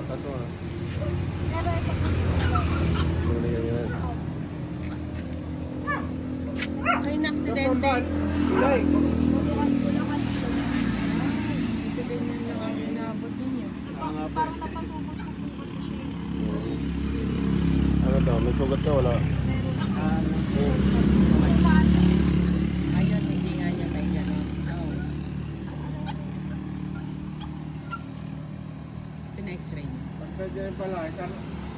Kaso nga. Pero ito po. Muna yan. Ay, na-aksidente. Ilay. Bubukan ko lang kanina. Ito ganyan lang ang inabot ninyo. Parang napasubot ko po kasi siya. Ano daw? May sugat ka? Wala? Ayun, hindi nga niya may gano'n. Oo. Pina-x-ray niya. Pwede pala.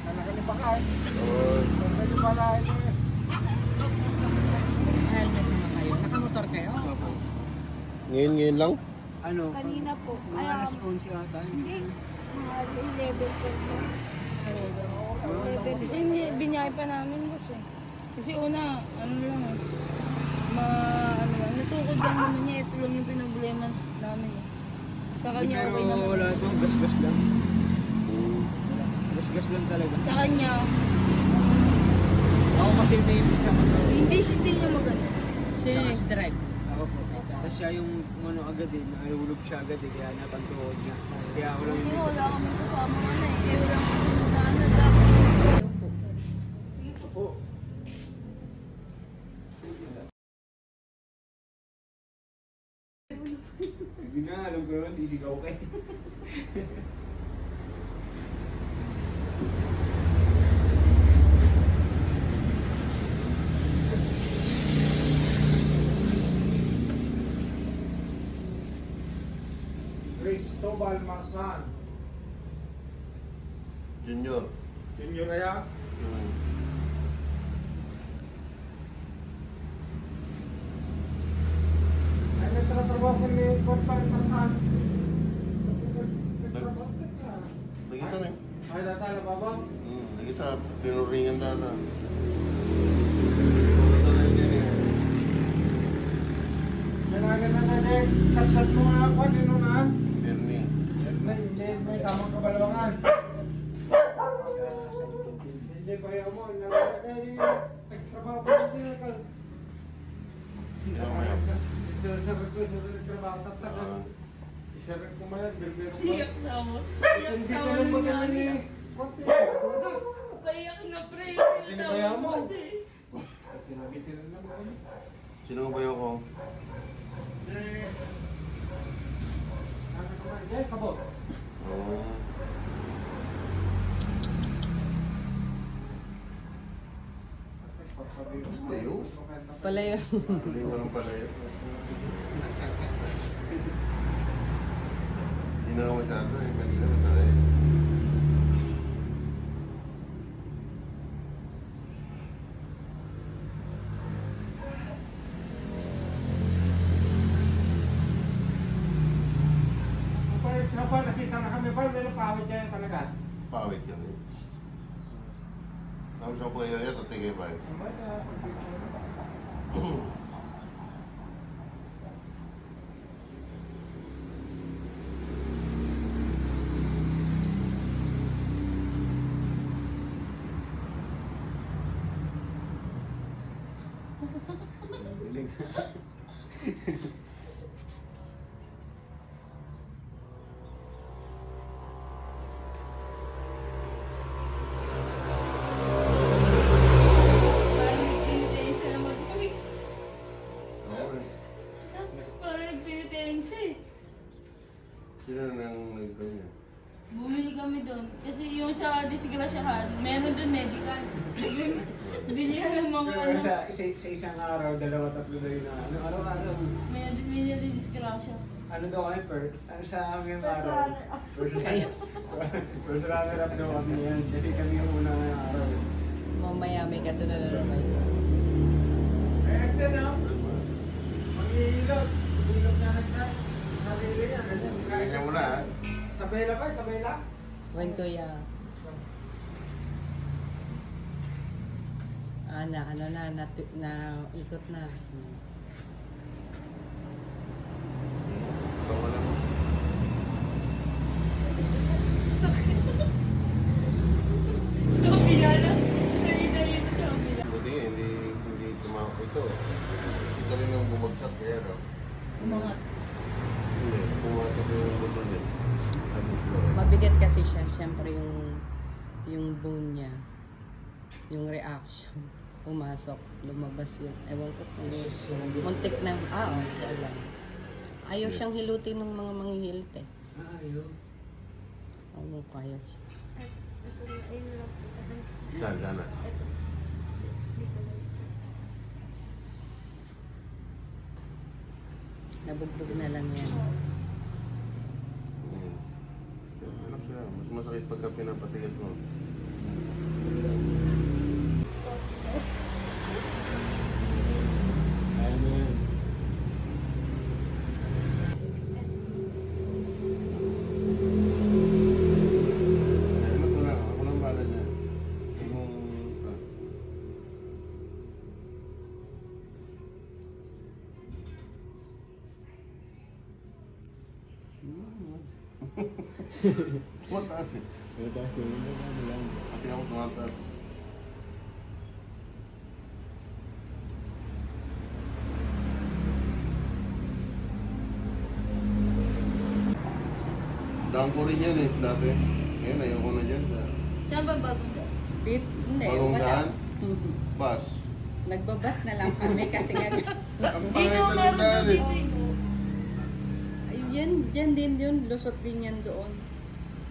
Kanakalipakan. Oo. Pwede pala. Helmet naman kayo. Nakamotor kayo? Ngayon lang? Ano? Kanina po. Mga alas 11 ata. Hindi. Mga 11 po. Kasi biniyay pa namin boss eh. Kasi una, ano lang eh. Ano lang, natukod lang naman niya. Ito lang yung pinablema namin eh. Sa kanya okay naman. Wala ito. Gas-gas lang. Hmm. Gas-gas lang talaga. Sa kanya, Ako kasi may sa motor. hindi niya maganda. Sino yung nag-drive? Ako po. Tapos siya yung ano agad eh. Nahulog siya agad eh. Kaya napantuhod niya. Kaya ako lang Hindi yung... wala kami kasama na eh. Eh wala kami sa ano dapat. Oh. Hindi na, alam ko naman, sisigaw kayo. Cristobal Marsan. Junior. Junior kaya? Hmm. Ay, nagtatrabaho ko ni Cristobal Marsan. Nakita na eh. Ay, natala ba ba? Nakita. Pinuringan data. Nakita na yun eh. Kailangan na natin. Taksat mo nga ako, ninunahan. Perni. May tamang kabalawangan. Hindi pa yaw mo. Nagtrabaho ko dito. Isasarap ko sa trabaho. Tatlakan. Isarap ko man. Berbero ko. Siyak na mo. Hindi ka lang ba kami ni... Konti. Payak na pre. Kinabayaw mo. Tinabitin na naman. Sino ang bayo ko? Ano naman? Jay, kabot. Oo. Layo. Palayo. Layo ka ng palayo. Hindi na ako masyado eh. Kanina masaya. Kapag nakita na kami, ba? Pero pawit kayo talaga. Pawit yan eh. Tapos ako kayo yan, tatigay ba eh. Parang nagpinitensya naman guys. Okay. Parang nagpinitensya eh. Sino nang nagganyan? Bumili kami doon. Kasi yung sa disgrasyahan, meron doon medical. Hindi niya alam mga ano. Sa isang araw, dalawa, tatlo na yun na ano, araw-araw. May disgrasya. Ano daw kami, sa aming Personal. araw. Personal runner-up daw kami yan. Kasi kami yung unang araw. Mamaya may kasunod na naman. Eh, ito na. Mag-iilot. Ilot na nagsan. Sarili yan. Ganyan mo na ha. Sa bela ba? Sa bela? When kuya. Na ikot na. Tawa lang. Sa kabila na. Dali-dali na sa kabila. Buti nga, hindi tumawag ito. Ito rin ang bumagsak kaya no? Umangat. Hindi, pumasok yung buto niya. Ano floor. Mabigat kasi siya, syempre yung bone niya, yung reaction, pumasok, lumabas yun. Ewan ko kung muntik na, siya lang. Ayaw siyang hilutin ng mga manghihilit eh. Ayaw. Ano kaya siya. Ito na, ayun lang po. Saan, saan na? Ito. Dito lang. Nabugbog na lang yan. Anak siya, mas masakit pagka pinapatigas mo. Kaya mo yan. Anak ko na, ako lang bala niya. Yung, tumataas eh. Pero tapos yun, ano lang. Pati ako tumataas. Daan ko rin yan eh, dati. Ngayon, ayoko na dyan. Saan ba bagong daan? Hindi, Bagong wala. daan? Bus. Nagbabas na lang kami kasi nga, Ang Dito, pangit na ng meron daw daan eh. dito eh. ayun, dyan din yun, lusot din yan doon.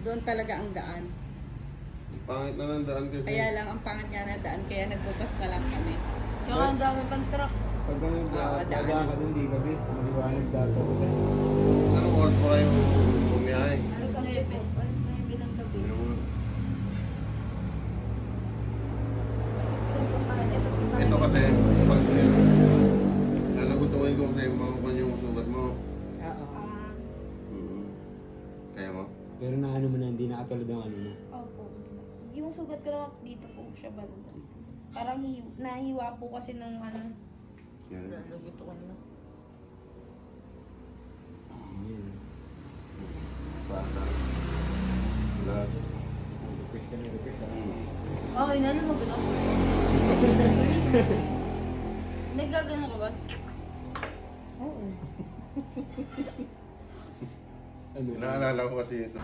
Doon talaga ang daan. Ang pangit na ng daan kasi. Kaya lang, ang pangat nga na daan, kaya nagbabas na lang kami. Tsaka ang dami pang truck. Pag ganun, Oo, daan. dadaan ka dun, di gabi. Maliwanag dito. Anong oras pa kayo bumiyahe? Alas 9. Alas 9 ng gabi. Ito kasi, pag lalagutuin ko sa'yo, mga yung sugat mo. Oo. Kaya mo? Pero na ano mo na, hindi nakatulad ng ano na. Opo. Yung sugat ko naman dito po siya banda. Parang nahiwa po kasi ng ano. Yan. Lalagot ko na. Yan. Bata. Last. Request ka na, request ha. Okay na, lumagot ako. Nagagano ka ba? Oo. Ano? Naalala ko kasi yun. Ito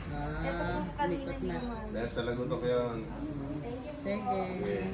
Ah, po kanina likot na. yung ano. Dahil sa lagot ako yun. Thank you po. Sige. Okay.